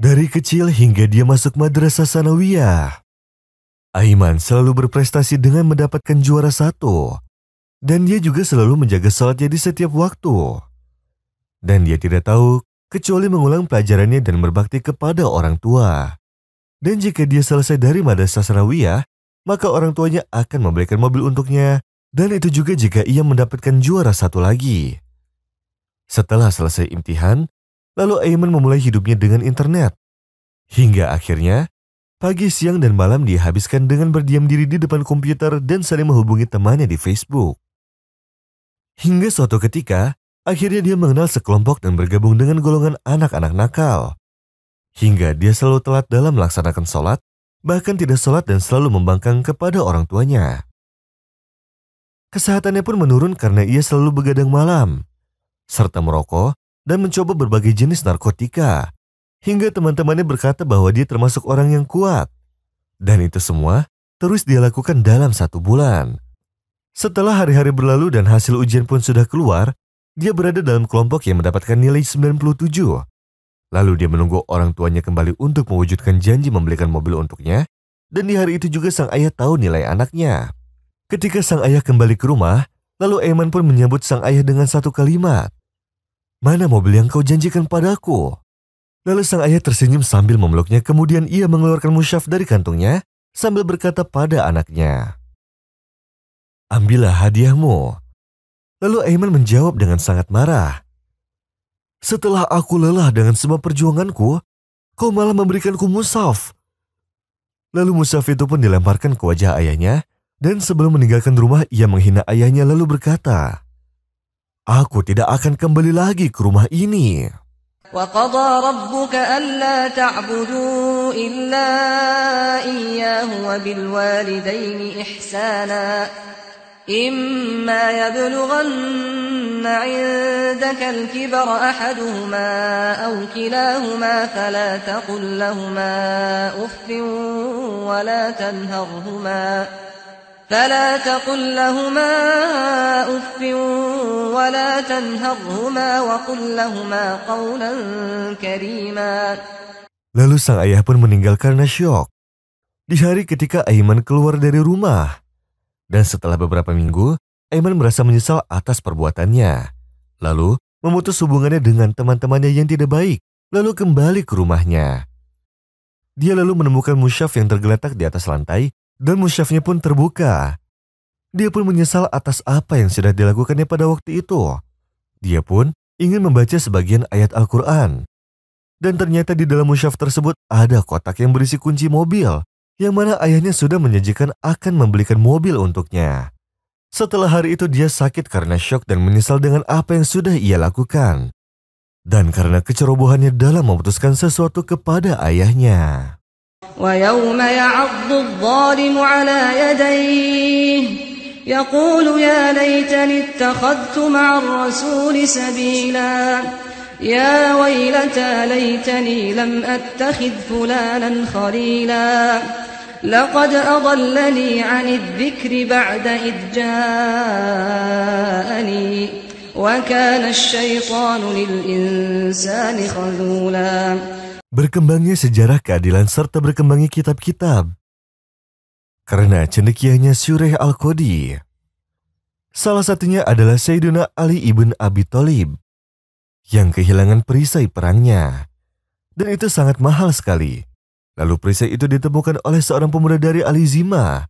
Dari kecil hingga dia masuk madrasah sanawiyah, Aiman selalu berprestasi dengan mendapatkan juara 1. Dan dia juga selalu menjaga salatnya di setiap waktu. Dan dia tidak tahu kecuali mengulang pelajarannya dan berbakti kepada orang tua. Dan jika dia selesai dari madrasah sanawiyah, maka orang tuanya akan membelikan mobil untuknya. Dan itu juga jika ia mendapatkan juara 1 lagi. Setelah selesai imtihan, lalu Aiman memulai hidupnya dengan internet. Hingga akhirnya, pagi, siang, dan malam dia habiskan dengan berdiam diri di depan komputer dan saling menghubungi temannya di Facebook. Hingga suatu ketika, akhirnya dia mengenal sekelompok dan bergabung dengan golongan anak-anak nakal. Hingga dia selalu telat dalam melaksanakan sholat, bahkan tidak sholat dan selalu membangkang kepada orang tuanya. Kesehatannya pun menurun karena ia selalu begadang malam, serta merokok dan mencoba berbagai jenis narkotika, hingga teman-temannya berkata bahwa dia termasuk orang yang kuat. Dan itu semua terus dia lakukan dalam 1 bulan. Setelah hari-hari berlalu dan hasil ujian pun sudah keluar, dia berada dalam kelompok yang mendapatkan nilai 97. Lalu dia menunggu orang tuanya kembali untuk mewujudkan janji membelikan mobil untuknya, dan di hari itu juga sang ayah tahu nilai anaknya. Ketika sang ayah kembali ke rumah, lalu Aiman pun menyambut sang ayah dengan satu kalimat, "Mana mobil yang kau janjikan padaku?" Lalu sang ayah tersenyum sambil memeluknya, kemudian ia mengeluarkan musyaf dari kantungnya sambil berkata pada anaknya, "Ambillah hadiahmu." Lalu Aiman menjawab dengan sangat marah, "Setelah aku lelah dengan semua perjuanganku, kau malah memberikanku mushaf." Lalu mushaf itu pun dilemparkan ke wajah ayahnya, dan sebelum meninggalkan rumah ia menghina ayahnya lalu berkata, "Aku tidak akan kembali lagi ke rumah ini." وَقَضَى رَبُّكَ أَلَّا تَعْبُدُوا إِلَّا إِيَّاهُ وَبِالْوَالِدَيْنِ إِحْسَانًا إِمَّا يَبْلُغَنَّ عِندَكَ الْكِبَرَ أَحَدُهُمَا أَوْ كِلَاهُمَا فَلَا تَقُل لَّهُمَا أُفٍّ ولا تنهرهما وقل لهما قولا كريما. Lalu sang ayah pun meninggal karena syok. Di hari ketika Aiman keluar dari rumah. Dan setelah beberapa minggu, Aiman merasa menyesal atas perbuatannya. Lalu memutus hubungannya dengan teman-temannya yang tidak baik, lalu kembali ke rumahnya. Dia lalu menemukan musyaf yang tergeletak di atas lantai, dan musyafnya pun terbuka. Dia pun menyesal atas apa yang sudah dilakukannya pada waktu itu. Dia pun ingin membaca sebagian ayat Al-Quran. Dan ternyata di dalam musyaf tersebut ada kotak yang berisi kunci mobil, yang mana ayahnya sudah menjanjikan akan membelikan mobil untuknya. Setelah hari itu dia sakit karena syok dan menyesal dengan apa yang sudah ia lakukan. Dan karena kecerobohannya dalam memutuskan sesuatu kepada ayahnya. وَيَوْمَ يَعَضُّ الظَّالِمُ عَلَى يَدَيْهِ يَقُولُ يَا لَيْتَنِي اتَّخَذْتُ مَعَ الرَّسُولِ سَبِيلًا يَا وَيْلَتَى لَيْتَنِي لَمْ أَتَّخِذْ فُلَانًا خَلِيلًا لَقَدْ أَضَلَّنِي عَنِ الذِّكْرِ بَعْدَ إِذْ جَاءَنِي وَكَانَ الشَّيْطَانُ لِلْإِنسَانِ خَذُولًا. Berkembangnya sejarah keadilan serta berkembangnya kitab-kitab. Karena cendekianya Syureh Al-Qadi. Salah satunya adalah Sayyidina Ali ibn Abi Thalib yang kehilangan perisai perangnya. Dan itu sangat mahal sekali. Lalu perisai itu ditemukan oleh seorang pemuda dari Alizimah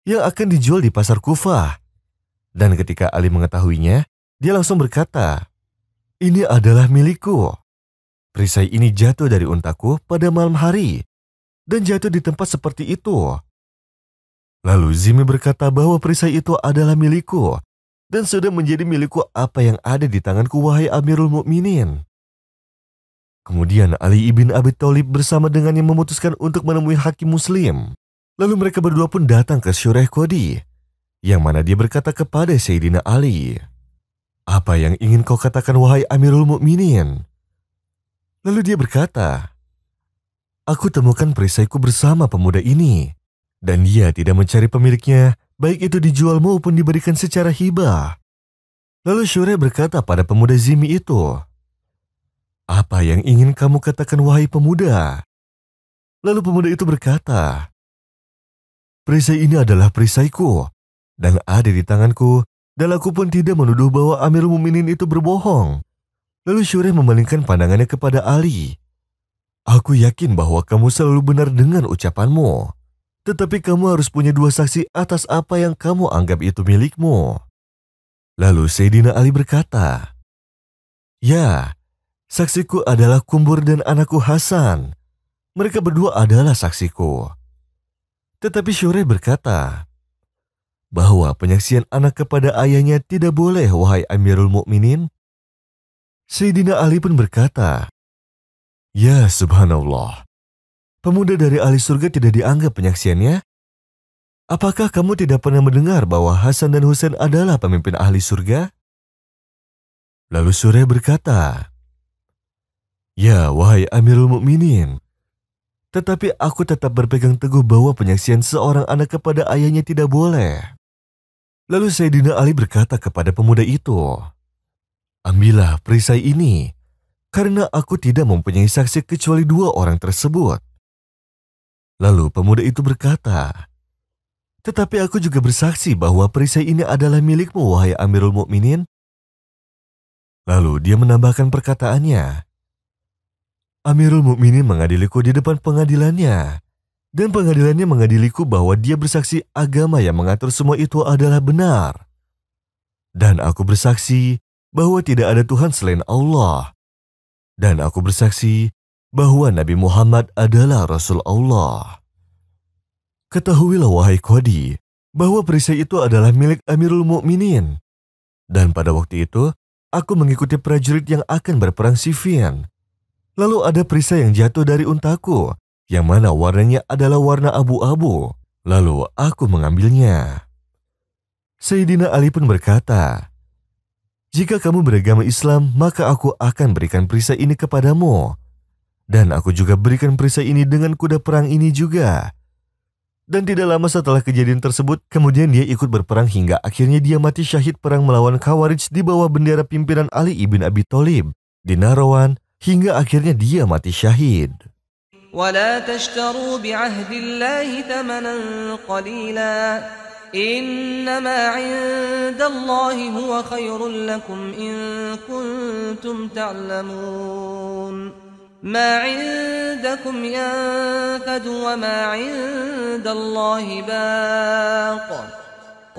yang akan dijual di pasar Kufah. Dan ketika Ali mengetahuinya, dia langsung berkata, "Ini adalah milikku. Perisai ini jatuh dari untaku pada malam hari dan jatuh di tempat seperti itu." Lalu Zimi berkata bahwa perisai itu adalah milikku dan sudah menjadi milikku apa yang ada di tanganku, wahai Amirul Mukminin. Kemudian Ali ibn Abi Thalib bersama dengannya memutuskan untuk menemui hakim muslim. Lalu mereka berdua pun datang ke Syureh Qadi, yang mana dia berkata kepada Sayyidina Ali, "Apa yang ingin kau katakan, wahai Amirul Mukminin?" Lalu dia berkata, "Aku temukan perisaiku bersama pemuda ini, dan dia tidak mencari pemiliknya, baik itu dijual maupun diberikan secara hibah." Lalu Syureh berkata pada pemuda Zimi itu, "Apa yang ingin kamu katakan, wahai pemuda?" Lalu pemuda itu berkata, "Perisai ini adalah perisaiku dan ada di tanganku, dan aku pun tidak menuduh bahwa Amirul Mukminin itu berbohong." Lalu Syureh memalingkan pandangannya kepada Ali. "Aku yakin bahwa kamu selalu benar dengan ucapanmu. Tetapi kamu harus punya 2 saksi atas apa yang kamu anggap itu milikmu." Lalu Sayyidina Ali berkata, "Ya, saksiku adalah Kumbur dan anakku Hasan. Mereka berdua adalah saksiku." Tetapi Syureh berkata bahwa penyaksian anak kepada ayahnya tidak boleh, wahai Amirul Mukminin. Sayyidina Ali pun berkata, "Ya subhanallah, pemuda dari ahli surga tidak dianggap penyaksiannya? Apakah kamu tidak pernah mendengar bahwa Hasan dan Husain adalah pemimpin ahli surga?" Lalu Syureh berkata, "Ya wahai Amirul Mukminin, tetapi aku tetap berpegang teguh bahwa penyaksian seorang anak kepada ayahnya tidak boleh." Lalu Sayyidina Ali berkata kepada pemuda itu, "Ambillah perisai ini, karena aku tidak mempunyai saksi kecuali 2 orang tersebut." Lalu pemuda itu berkata, "Tetapi aku juga bersaksi bahwa perisai ini adalah milikmu, wahai Amirul Mukminin." Lalu dia menambahkan perkataannya, "Amirul Mukminin mengadiliku di depan pengadilannya, dan pengadilannya mengadiliku bahwa dia bersaksi agama yang mengatur semua itu adalah benar. Dan aku bersaksi bahwa tidak ada Tuhan selain Allah. Dan aku bersaksi bahwa Nabi Muhammad adalah Rasul Allah. Ketahuilah wahai Qadi, bahwa perisai itu adalah milik Amirul Mukminin. Dan pada waktu itu, aku mengikuti prajurit yang akan berperang Siffin. Lalu ada perisai yang jatuh dari untaku, yang mana warnanya adalah warna abu-abu. Lalu aku mengambilnya." Sayyidina Ali pun berkata, "Jika kamu beragama Islam, maka aku akan berikan perisai ini kepadamu. Dan aku juga berikan perisai ini dengan kuda perang ini juga." Dan tidak lama setelah kejadian tersebut, kemudian dia ikut berperang hingga akhirnya dia mati syahid perang melawan Khawarij di bawah bendera pimpinan Ali ibn Abi Thalib di Nahrawan, hingga akhirnya dia mati syahid. ولا تشتروا بعهد الله ثمنا قليلا إنما عند الله هو خير لكم إن كنتم تعلمون ما عندكم ينفد وما عند الله باق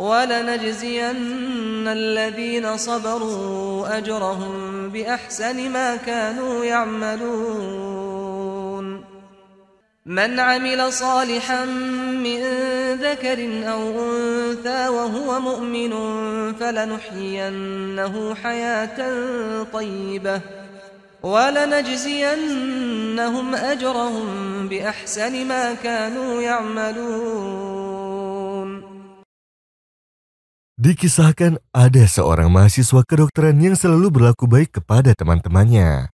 ولنجزين الذين صبروا أجرهم بأحسن ما كانوا يعملون من عمل صالحا من ذكر أو أنثى وهو مؤمن فلنحيينه حياة طيبة ولنجزينهم أجرهم بأحسن ما كانوا يعملون. Dikisahkan ada seorang mahasiswa kedokteran yang selalu berlaku baik kepada teman-temannya,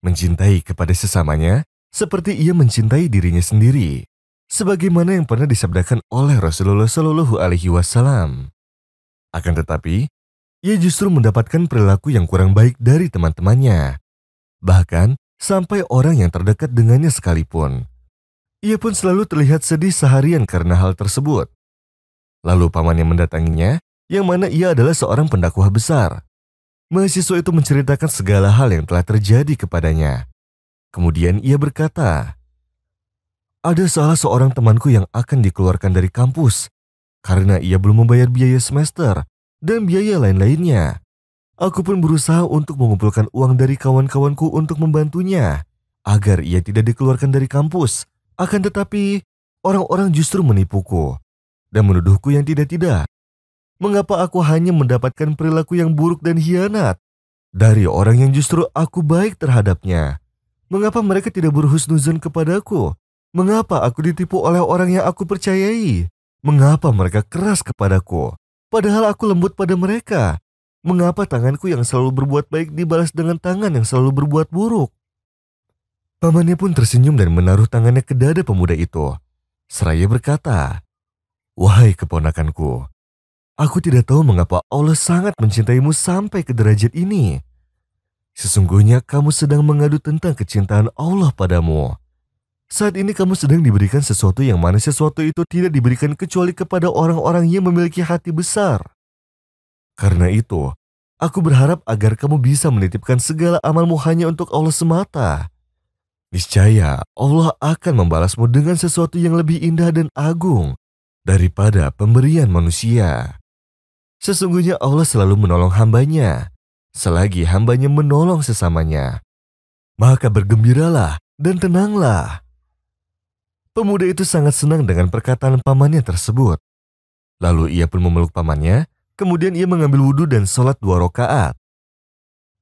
mencintai kepada sesamanya seperti ia mencintai dirinya sendiri, sebagaimana yang pernah disabdakan oleh Rasulullah Shallallahu Alaihi Wasallam. Akan tetapi, ia justru mendapatkan perilaku yang kurang baik dari teman-temannya, bahkan sampai orang yang terdekat dengannya sekalipun. Ia pun selalu terlihat sedih seharian karena hal tersebut. Lalu pamannya mendatanginya, yang mana ia adalah seorang pendakwah besar. Mahasiswa itu menceritakan segala hal yang telah terjadi kepadanya. Kemudian ia berkata, "Ada salah seorang temanku yang akan dikeluarkan dari kampus karena ia belum membayar biaya semester dan biaya lain-lainnya. Aku pun berusaha untuk mengumpulkan uang dari kawan-kawanku untuk membantunya agar ia tidak dikeluarkan dari kampus. Akan tetapi, orang-orang justru menipuku dan menuduhku yang tidak-tidak. Mengapa aku hanya mendapatkan perilaku yang buruk dan hianat dari orang yang justru aku baik terhadapnya? Mengapa mereka tidak berhusnuzon kepadaku? Mengapa aku ditipu oleh orang yang aku percayai? Mengapa mereka keras kepadaku, padahal aku lembut pada mereka? Mengapa tanganku yang selalu berbuat baik dibalas dengan tangan yang selalu berbuat buruk?" Pamannya pun tersenyum dan menaruh tangannya ke dada pemuda itu, seraya berkata, "Wahai keponakanku, aku tidak tahu mengapa Allah sangat mencintaimu sampai ke derajat ini. Sesungguhnya kamu sedang mengadu tentang kecintaan Allah padamu. Saat ini kamu sedang diberikan sesuatu yang mana sesuatu itu tidak diberikan kecuali kepada orang-orang yang memiliki hati besar. Karena itu, aku berharap agar kamu bisa menitipkan segala amalmu hanya untuk Allah semata. Niscaya Allah akan membalasmu dengan sesuatu yang lebih indah dan agung daripada pemberian manusia. Sesungguhnya Allah selalu menolong hambanya, selagi hambanya menolong sesamanya. Maka bergembiralah dan tenanglah. Pemuda itu sangat senang dengan perkataan pamannya tersebut. Lalu ia pun memeluk pamannya, kemudian ia mengambil wudhu dan sholat 2 rakaat.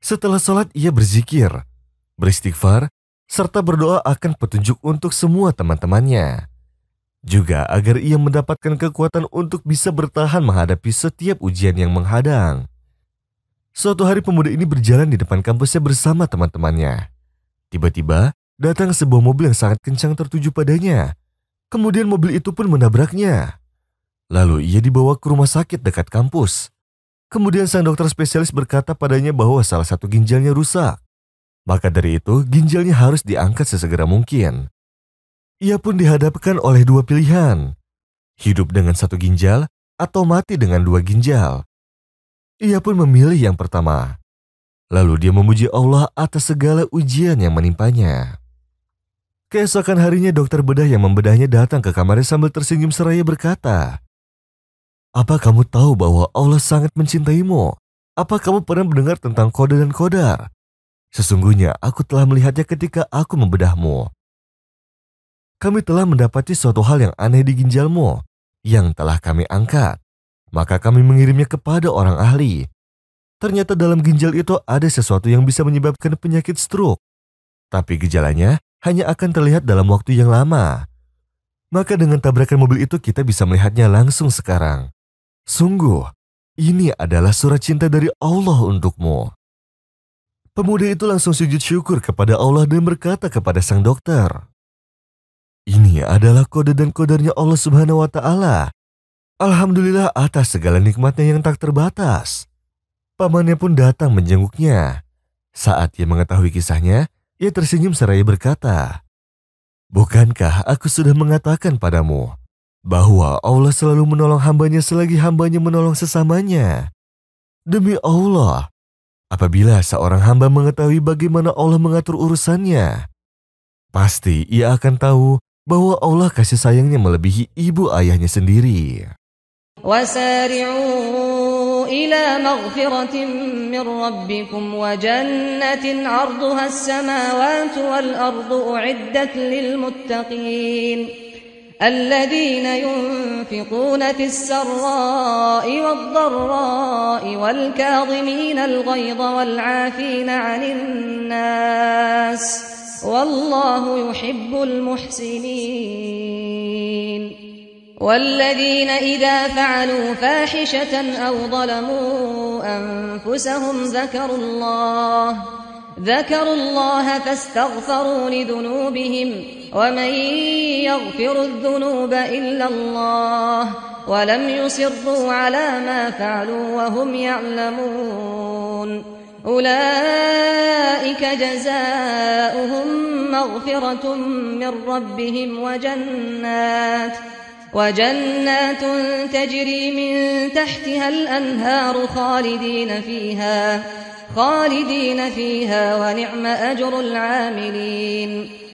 Setelah sholat ia berzikir, beristighfar, serta berdoa akan petunjuk untuk semua teman-temannya. Juga agar ia mendapatkan kekuatan untuk bisa bertahan menghadapi setiap ujian yang menghadang. Suatu hari pemuda ini berjalan di depan kampusnya bersama teman-temannya. Tiba-tiba datang sebuah mobil yang sangat kencang tertuju padanya. Kemudian mobil itu pun menabraknya. Lalu ia dibawa ke rumah sakit dekat kampus. Kemudian sang dokter spesialis berkata padanya bahwa salah satu ginjalnya rusak. Maka dari itu ginjalnya harus diangkat sesegera mungkin. Ia pun dihadapkan oleh 2 pilihan. Hidup dengan 1 ginjal atau mati dengan 2 ginjal. Ia pun memilih yang pertama. Lalu dia memuji Allah atas segala ujian yang menimpanya. Keesokan harinya dokter bedah yang membedahnya datang ke kamarnya sambil tersenyum seraya berkata, "Apa kamu tahu bahwa Allah sangat mencintaimu? Apa kamu pernah mendengar tentang qada dan qadar? Sesungguhnya aku telah melihatnya ketika aku membedahmu. Kami telah mendapati suatu hal yang aneh di ginjalmu yang telah kami angkat. Maka kami mengirimnya kepada orang ahli. Ternyata dalam ginjal itu ada sesuatu yang bisa menyebabkan penyakit stroke. Tapi gejalanya hanya akan terlihat dalam waktu yang lama. Maka dengan tabrakan mobil itu kita bisa melihatnya langsung sekarang. Sungguh, ini adalah surat cinta dari Allah untukmu." Pemuda itu langsung sujud syukur kepada Allah dan berkata kepada sang dokter, "Ini adalah kode dan qadarnya Allah Subhanahu wa Ta'ala. Alhamdulillah atas segala nikmatnya yang tak terbatas." Pamannya pun datang menjenguknya. Saat ia mengetahui kisahnya, ia tersenyum seraya berkata, "Bukankah aku sudah mengatakan padamu bahwa Allah selalu menolong hambanya selagi hambanya menolong sesamanya? Demi Allah, apabila seorang hamba mengetahui bagaimana Allah mengatur urusannya, pasti ia akan tahu bahwa Allah kasih sayangnya melebihi ibu ayahnya sendiri." وسارعوا إلى مغفرة من ربكم وجنة عرضها السماوات والأرض أعدت للمتقين الذين ينفقون في السراء والضراء والكاظمين الغيظ والعافين عن الناس والله يحب المحسنين والذين إذا فعلوا فاحشة أو ظلموا أنفسهم ذكروا الله فاستغفروا لذنوبهم ومن يغفر الذنوب إلا الله ولم يصروا على ما فعلوا وهم يعلمون أولئك جزاؤهم مغفرة من ربهم وجنات تجري من تحتها الأنهار خالدين فيها ونعم أجر العاملين